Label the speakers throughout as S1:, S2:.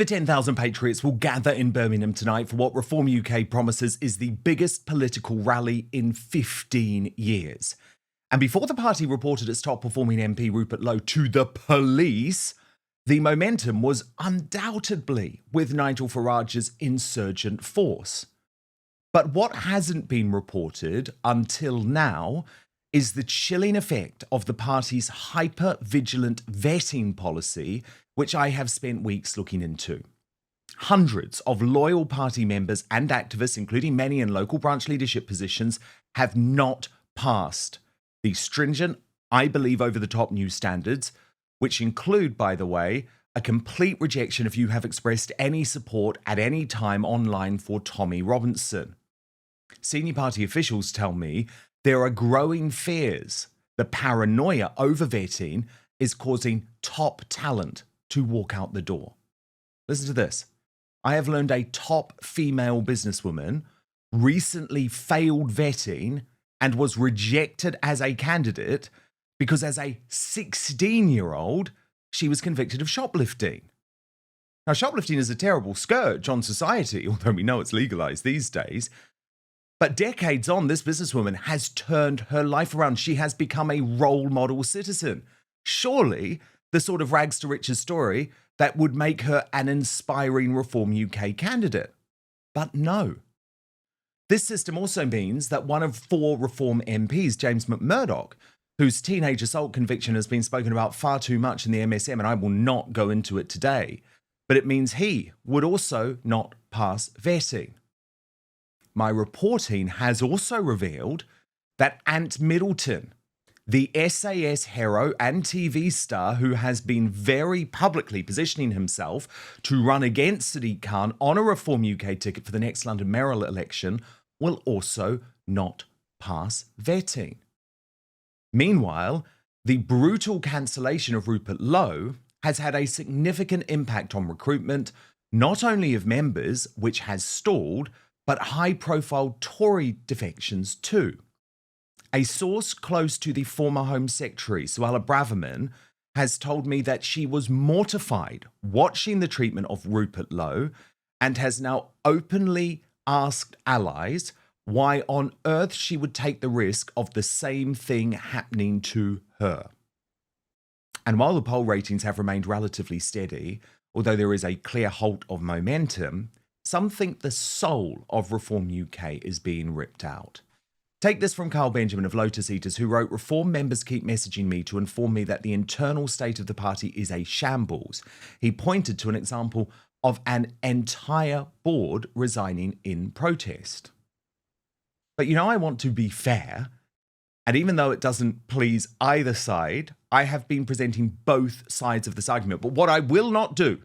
S1: Over 10,000 patriots will gather in Birmingham tonight for what Reform UK promises is the biggest political rally in 15 years. And before the party reported its top-performing MP Rupert Lowe to the police, the momentum was undoubtedly with Nigel Farage's insurgent force. But what hasn't been reported until now is the chilling effect of the party's hyper-vigilant vetting policy, which I have spent weeks looking into. Hundreds of loyal party members and activists, including many in local branch leadership positions, have not passed the stringent, I believe, over-the-top new standards, which include, by the way, a complete rejection if you have expressed any support at any time online for Tommy Robinson. Senior party officials tell me there are growing fears the paranoia over vetting is causing top talent to walk out the door. Listen to this. I have learned a top female businesswoman recently failed vetting and was rejected as a candidate because as a 16-year-old, she was convicted of shoplifting. Now, shoplifting is a terrible scourge on society, although we know it's legalized these days. But decades on, this businesswoman has turned her life around. She has become a role model citizen. Surely the sort of rags to riches story that would make her an inspiring Reform UK candidate. But no. This system also means that one of 4 Reform MPs, James McMurdoch, whose teenage assault conviction has been spoken about far too much in the MSM, and I will not go into it today, but it means he would also not pass vetting. My reporting has also revealed that Ant Middleton, the SAS hero and TV star who has been very publicly positioning himself to run against Sadiq Khan on a Reform UK ticket for the next London mayoral election, will also not pass vetting. Meanwhile, the brutal cancellation of Rupert Lowe has had a significant impact on recruitment, not only of members, which has stalled, but high-profile Tory defections too. A source close to the former Home Secretary, Suella Braverman, has told me that she was mortified watching the treatment of Rupert Lowe and has now openly asked allies why on earth she would take the risk of the same thing happening to her. And while the poll ratings have remained relatively steady, although there is a clear halt of momentum, some think the soul of Reform UK is being ripped out. Take this from Carl Benjamin of Lotus Eaters, who wrote, "Reform members keep messaging me to inform me that the internal state of the party is a shambles." He pointed to an example of an entire board resigning in protest. But I want to be fair, and even though it doesn't please either side, I have been presenting both sides of this argument. But what I will not do,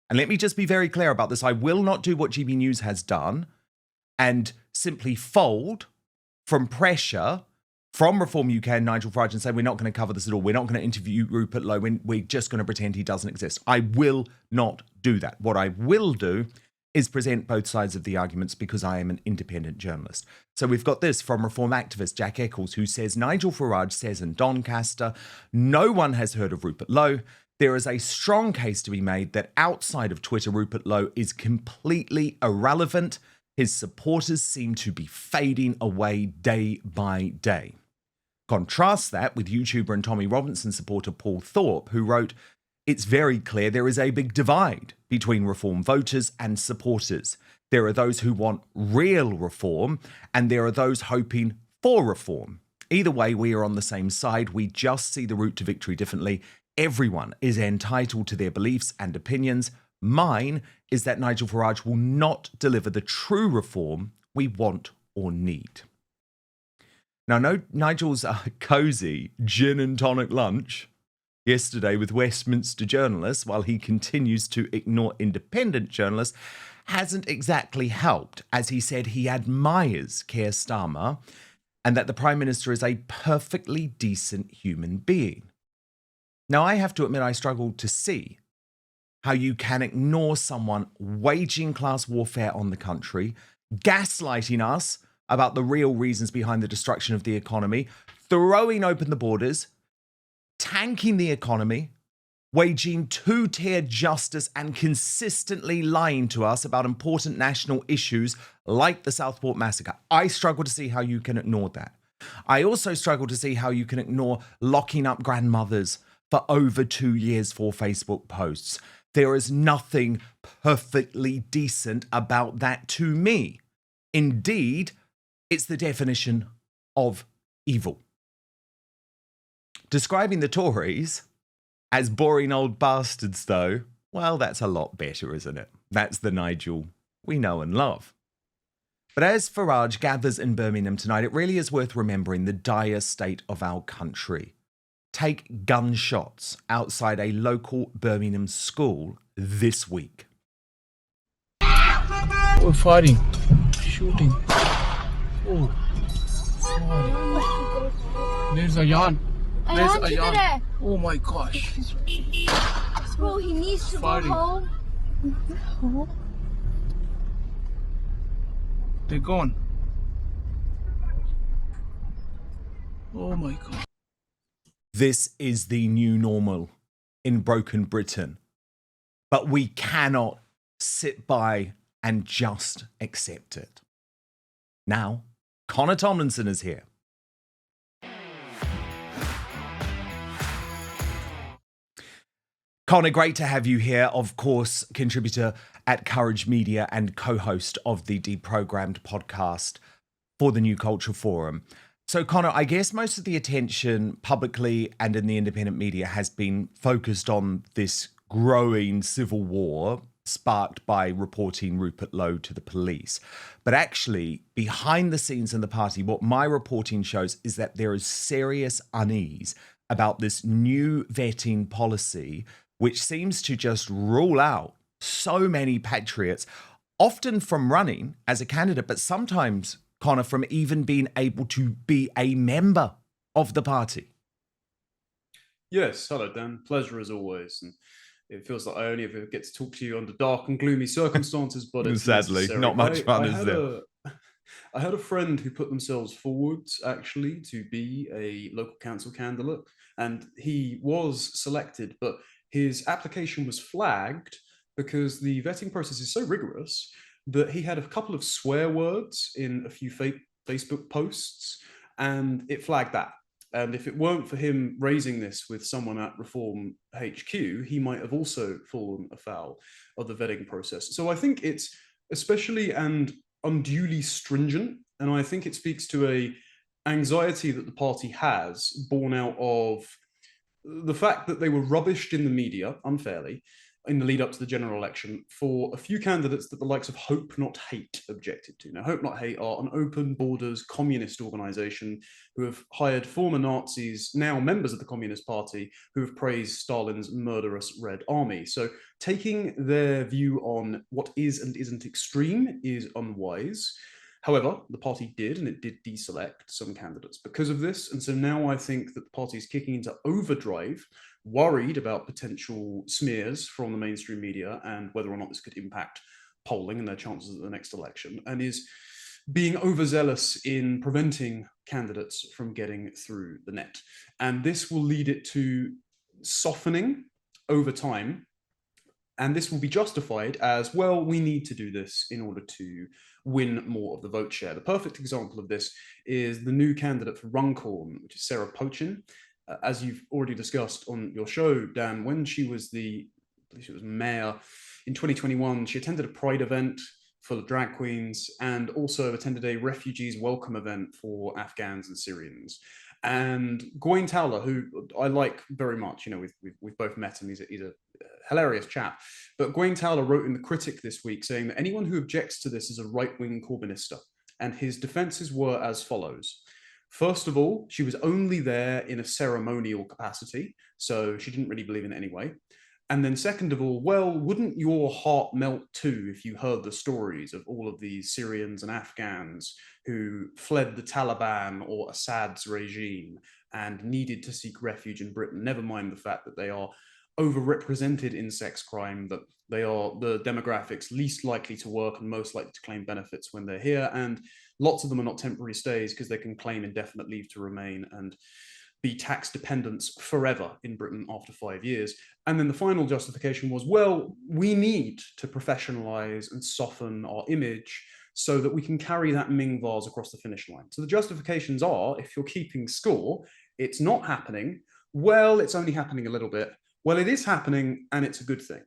S1: and let me just be very clear about this, I will not do what GB News has done and simply fold from pressure from Reform UK and Nigel Farage and say, we're not going to cover this at all. We're not going to interview Rupert Lowe. We're just going to pretend he doesn't exist. I will not do that. What I will do is present both sides of the arguments because I am an independent journalist. So we've got this from Reform activist Jack Eccles, who says, Nigel Farage says in Doncaster, no one has heard of Rupert Lowe. There is a strong case to be made that outside of Twitter, Rupert Lowe is completely irrelevant. His supporters seem to be fading away day by day. Contrast that with YouTuber and Tommy Robinson supporter Paul Thorpe, who wrote, it's very clear there is a big divide between Reform voters and supporters. There are those who want real reform, and there are those hoping for reform. Either way, we are on the same side. We just see the route to victory differently. Everyone is entitled to their beliefs and opinions. Mine is that Nigel Farage will not deliver the true reform we want or need. Now, Nigel's cosy gin and tonic lunch yesterday with Westminster journalists, while he continues to ignore independent journalists, hasn't exactly helped, as he said he admires Keir Starmer and that the Prime Minister is a perfectly decent human being. Now, I have to admit I struggle to see how you can ignore someone waging class warfare on the country, gaslighting us about the real reasons behind the destruction of the economy, throwing open the borders, tanking the economy, waging two-tier justice and consistently lying to us about important national issues like the Southport massacre. I struggle to see how you can ignore that. I also struggle to see how you can ignore locking up grandmothers for over 2 years for Facebook posts. There is nothing perfectly decent about that to me. Indeed, it's the definition of evil. Describing the Tories as boring old bastards, though, well, that's a lot better, isn't it? That's the Nigel we know and love. But as Farage gathers in Birmingham tonight, it really is worth remembering the dire state of our country. Take gunshots outside a local Birmingham school this week.
S2: We're fighting, shooting. Oh, there's Ayan. There's Ayan. Oh my gosh.
S3: Bro, he needs to
S2: Fighting.
S3: go home.
S2: They're gone. Oh my god.
S1: This is the new normal in broken Britain. But we cannot sit by and just accept it. Now, Connor Tomlinson is here. Connor, great to have you here. Of course, contributor at Courage Media and co-host of the Deprogrammed podcast for the New Culture Forum. So, Connor, I guess most of the attention publicly and in the independent media has been focused on this growing civil war sparked by reporting Rupert Lowe to the police. But actually, behind the scenes in the party, what my reporting shows is that there is serious unease about this new vetting policy, which seems to just rule out so many patriots, often from running as a candidate, but sometimes, Connor, from even being able to be a member of the party.
S4: Yes, hello Dan, pleasure as always. And it feels like I only ever get to talk to you under dark and gloomy circumstances, but it's
S1: sadly
S4: necessary.
S1: not much fun, is there?
S4: I had a friend who put themselves forward actually to be a local council candidate, and he was selected, but his application was flagged because the vetting process is so rigorous that he had a couple of swear words in a few Facebook posts, and it flagged that. And if it weren't for him raising this with someone at Reform HQ, he might have also fallen afoul of the vetting process. So I think it's especially and unduly stringent, and I think it speaks to a anxiety that the party has born out of the fact that they were rubbished in the media unfairly in the lead up to the general election for a few candidates that the likes of Hope Not Hate objected to. Now, Hope Not Hate are an open borders communist organization who have hired former Nazis, now members of the Communist Party, who have praised Stalin's murderous Red Army. So taking their view on what is and isn't extreme is unwise. However, the party did, and it did deselect some candidates because of this. And so now I think that the party is kicking into overdrive, worried about potential smears from the mainstream media and whether or not this could impact polling and their chances at the next election, and is being overzealous in preventing candidates from getting through the net. And this will lead it to softening over time. And this will be justified as, well, we need to do this in order to win more of the vote share. The perfect example of this is the new candidate for Runcorn, which is Sarah Pochin. As you've already discussed on your show, Dan, when she was mayor in 2021, she attended a Pride event full of drag queens and also attended a refugees welcome event for Afghans and Syrians. And Gawain Towler, who I like very much, you know, we've both met him. He's a hilarious chap. But Gawain Towler wrote in The Critic this week saying that anyone who objects to this is a right-wing Corbynista. And his defences were as follows. First of all, she was only there in a ceremonial capacity, so she didn't really believe in it anyway. And then second of all, well, wouldn't your heart melt too if you heard the stories of all of these Syrians and Afghans who fled the Taliban or Assad's regime and needed to seek refuge in Britain, never mind the fact that they are overrepresented in sex crime, that they are the demographics least likely to work and most likely to claim benefits when they're here. And lots of them are not temporary stays because they can claim indefinite leave to remain. And be tax dependents forever in Britain after 5 years. And then the final justification was, well, we need to professionalize and soften our image so that we can carry that Ming vase across the finish line. So the justifications are, if you're keeping score, it's not happening. Well, it's only happening a little bit. Well, it is happening, and it's a good thing.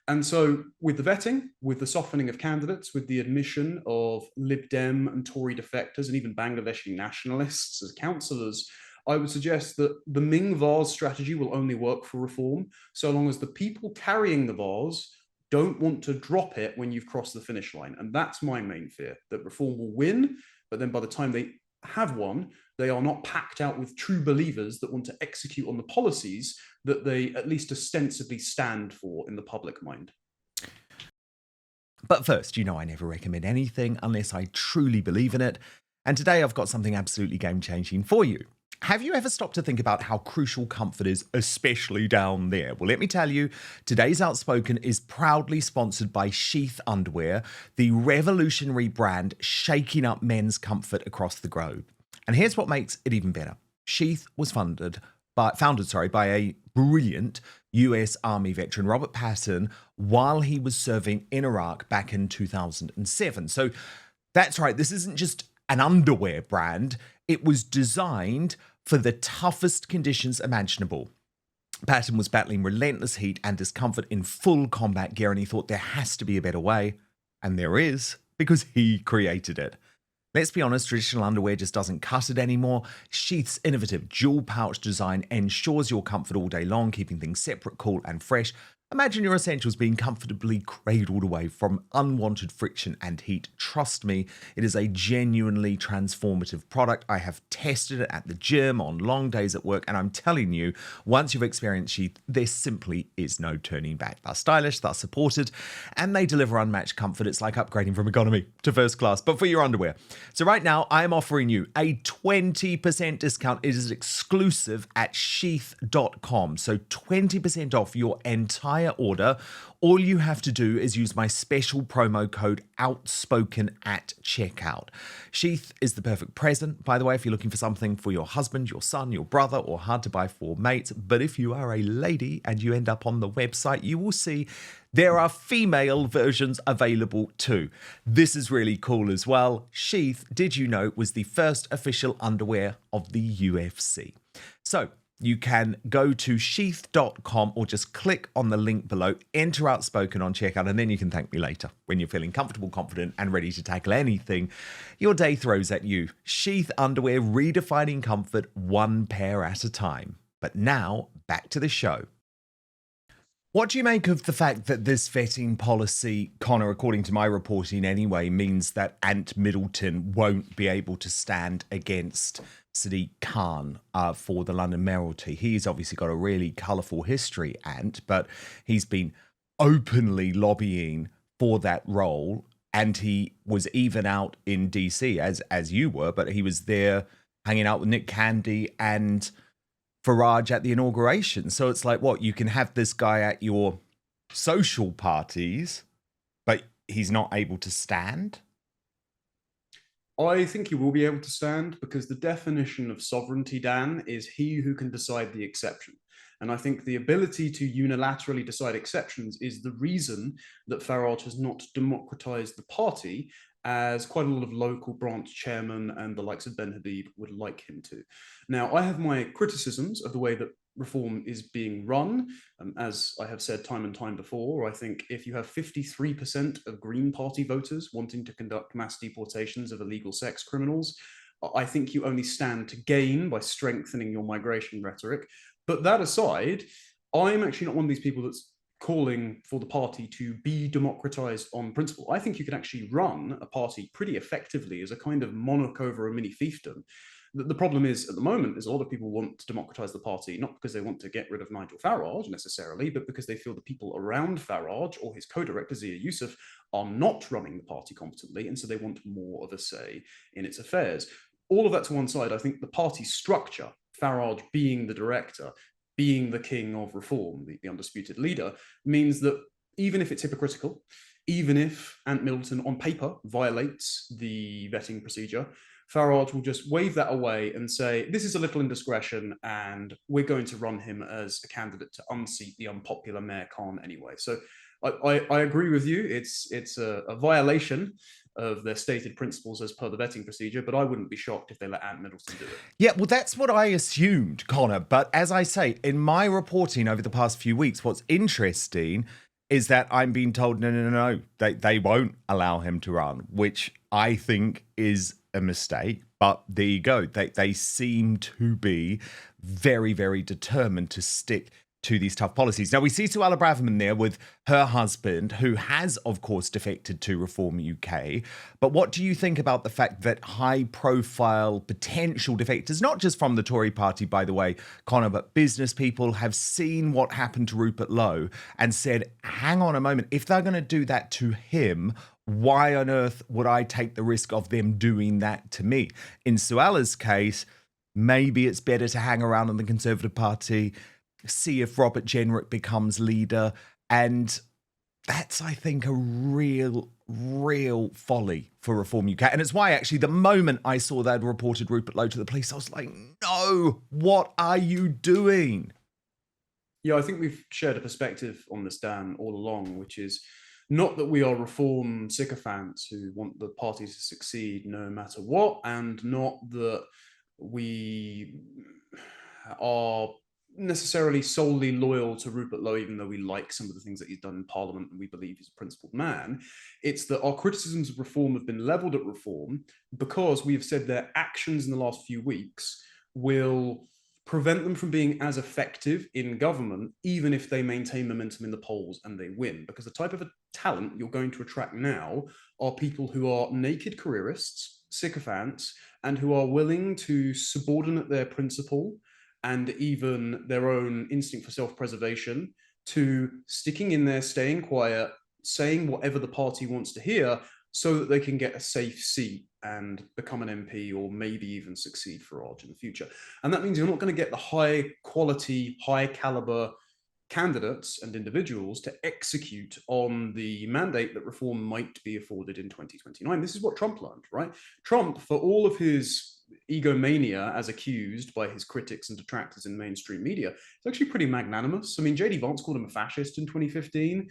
S4: And so with the vetting, with the softening of candidates, with the admission of Lib Dem and Tory defectors and even Bangladeshi nationalists as councillors, I would suggest that the Ming vase strategy will only work for reform so long as the people carrying the vase don't want to drop it when you've crossed the finish line. And that's my main fear, that reform will win, but then by the time they have won, they are not packed out with true believers that want to execute on the policies that they at least ostensibly stand for in the public mind.
S1: But first, you know I never recommend anything unless I truly believe in it. And today I've got something absolutely game-changing for you. Have you ever stopped to think about how crucial comfort is, especially down there? Well, let me tell you, today's Outspoken is proudly sponsored by Sheath Underwear, the revolutionary brand shaking up men's comfort across the globe. And here's what makes it even better. Sheath was founded by a brilliant US Army veteran, Robert Patton, while he was serving in Iraq back in 2007. So that's right, this isn't just an underwear brand. It was designed for the toughest conditions imaginable. Patton was battling relentless heat and discomfort in full combat gear, and he thought there has to be a better way. And there is, because he created it. Let's be honest, traditional underwear just doesn't cut it anymore. Sheath's innovative dual pouch design ensures your comfort all day long, keeping things separate, cool and fresh. Imagine your essentials being comfortably cradled away from unwanted friction and heat. Trust me, it is a genuinely transformative product. I have tested it at the gym, on long days at work, and I'm telling you, once you've experienced Sheath, there simply is no turning back. They're stylish, they're supported, and they deliver unmatched comfort. It's like upgrading from economy to first class, but for your underwear. So right now, I'm offering you a 20% discount. It is exclusive at sheath.com. So 20% off your entire order. All you have to do is use my special promo code Outspoken at checkout. Sheath is the perfect present, by the way, if you're looking for something for your husband, your son, your brother, or hard to buy for mates. But if you are a lady and you end up on the website, you will see there are female versions available too. This is really cool as well. Sheath, did you know, was the first official underwear of the UFC. So you can go to sheath.com or just click on the link below, enter Outspoken on checkout, and then you can thank me later when you're feeling comfortable, confident, and ready to tackle anything your day throws at you. Sheath underwear, redefining comfort one pair at a time. But now, back to the show. What do you make of the fact that this vetting policy, Connor, according to my reporting anyway, means that Ant Middleton won't be able to stand against Sadiq Khan for the London mayoralty? He's obviously got a really colourful history, Ant, but he's been openly lobbying for that role, and he was even out in DC, as you were, but he was there hanging out with Nick Candy and Farage at the inauguration. So it's like, what, you can have this guy at your social parties, but he's not able to stand?
S4: I think he will be able to stand, because the definition of sovereignty, Dan, is he who can decide the exception. And I think the ability to unilaterally decide exceptions is the reason that Farage has not democratized the party, as quite a lot of local branch chairmen and the likes of Ben Habib would like him to. Now, I have my criticisms of the way that reform is being run. As I have said time and time before, I think if you have 53% of Green Party voters wanting to conduct mass deportations of illegal sex criminals, I think you only stand to gain by strengthening your migration rhetoric. But that aside, I'm actually not one of these people that's calling for the party to be democratized on principle. I think you can actually run a party pretty effectively as a kind of monarch over a mini fiefdom. The problem is, at the moment, is a lot of people want to democratize the party, not because they want to get rid of Nigel Farage necessarily, but because they feel the people around Farage or his co-director Zia Yusuf are not running the party competently, and so they want more of a say in its affairs. All of that to one side, I think the party structure, Farage being the director, being the king of reform, the undisputed leader, means that even if it's hypocritical, even if Ant Middleton on paper violates the vetting procedure, Farage will just wave that away and say, this is a little indiscretion, and we're going to run him as a candidate to unseat the unpopular Mayor Khan anyway. So I agree with you. It's a violation of their stated principles as per the vetting procedure, but I wouldn't be shocked if they let Ant Middleton do it.
S1: Yeah, well, that's what I assumed, Connor. But as I say, in my reporting over the past few weeks, what's interesting is that I'm being told, no, they won't allow him to run, which I think is a mistake. But there you go. They seem to be very, very determined to stick to these tough policies. Now, we see Suella Braverman there with her husband, who has, of course, defected to Reform UK. But what do you think about the fact that high-profile potential defectors, not just from the Tory party, by the way, Connor, but business people have seen what happened to Rupert Lowe and said, hang on a moment, if they're going to do that to him, why on earth would I take the risk of them doing that to me? In Suella's case, maybe it's better to hang around in the Conservative Party, see if Robert Jenrick becomes leader. And that's, I think, a real folly for Reform UK. And it's why, actually, the moment I saw they'd reported Rupert Lowe to the police, I was like, no, what are you doing?
S4: Yeah, I think we've shared a perspective on this, Dan, all along, which is not that we are Reform sycophants who want the party to succeed no matter what, and not that we are necessarily solely loyal to Rupert Lowe, even though we like some of the things that he's done in Parliament and we believe he's a principled man. It's that our criticisms of Reform have been levelled at Reform because we have said their actions in the last few weeks will prevent them from being as effective in government, even if they maintain momentum in the polls and they win. Because the type of talent you're going to attract now are people who are naked careerists, sycophants, and who are willing to subordinate their principle and even their own instinct for self-preservation to sticking in there, staying quiet, saying whatever the party wants to hear so that they can get a safe seat and become an MP or maybe even succeed Farage in the future. And that means you're not going to get the high quality, high caliber candidates and individuals to execute on the mandate that Reform might be afforded in 2029. This is what Trump learned, right? Trump, for all of his egomania as accused by his critics and detractors in mainstream media, it's actually pretty magnanimous. I mean, J.D. Vance called him a fascist in 2015.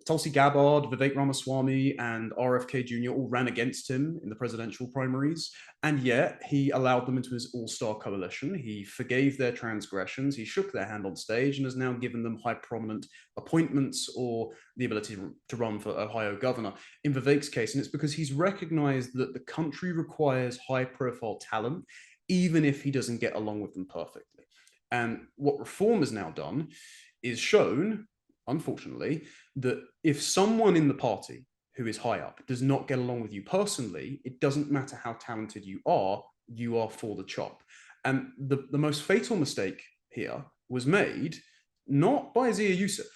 S4: Tulsi Gabbard, Vivek Ramaswamy, and RFK Jr. all ran against him in the presidential primaries, and yet he allowed them into his all-star coalition. He forgave their transgressions, he shook their hand on stage, and has now given them high prominent appointments or the ability to run for Ohio governor. In Vivek's case, and it's because he's recognized that the country requires high-profile talent, even if he doesn't get along with them perfectly. And what Reform has now done is shown, unfortunately, that if someone in the party who is high up does not get along with you personally, it doesn't matter how talented you are for the chop. And the most fatal mistake here was made not by Zia Yusuf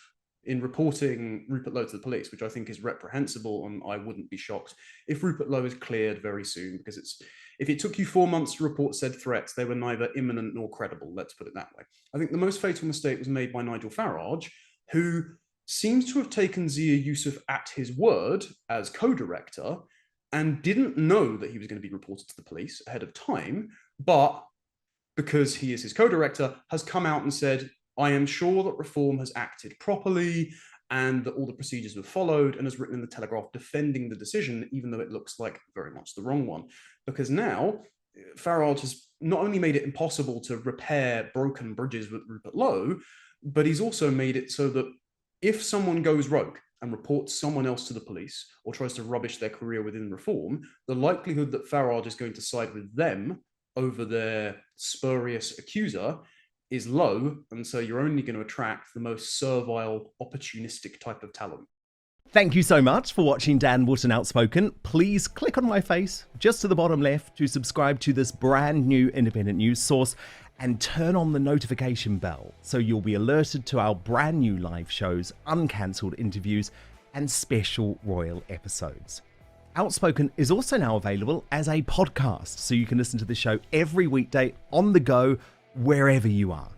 S4: in reporting Rupert Lowe to the police, which I think is reprehensible, and I wouldn't be shocked if Rupert Lowe is cleared very soon, because if it took you 4 months to report said threats, they were neither imminent nor credible, let's put it that way. I think the most fatal mistake was made by Nigel Farage, who seems to have taken Zia Yusuf at his word as co-director and didn't know that he was going to be reported to the police ahead of time, but because he is his co-director, has come out and said, I am sure that Reform has acted properly and that all the procedures were followed, and has written in the Telegraph defending the decision, even though it looks like very much the wrong one. Because now Farage has not only made it impossible to repair broken bridges with Rupert Lowe, but he's also made it so that if someone goes rogue and reports someone else to the police or tries to rubbish their career within Reform, the likelihood that Farage is going to side with them over their spurious accuser is low, and so you're only going to attract the most servile, opportunistic type of talent.
S1: Thank you so much for watching Dan Wootton Outspoken. Please click on my face just to the bottom left to subscribe to this brand new independent news source and turn on the notification bell so you'll be alerted to our brand new live shows, uncancelled interviews, and special royal episodes. Outspoken is also now available as a podcast, so you can listen to the show every weekday on the go, wherever you are.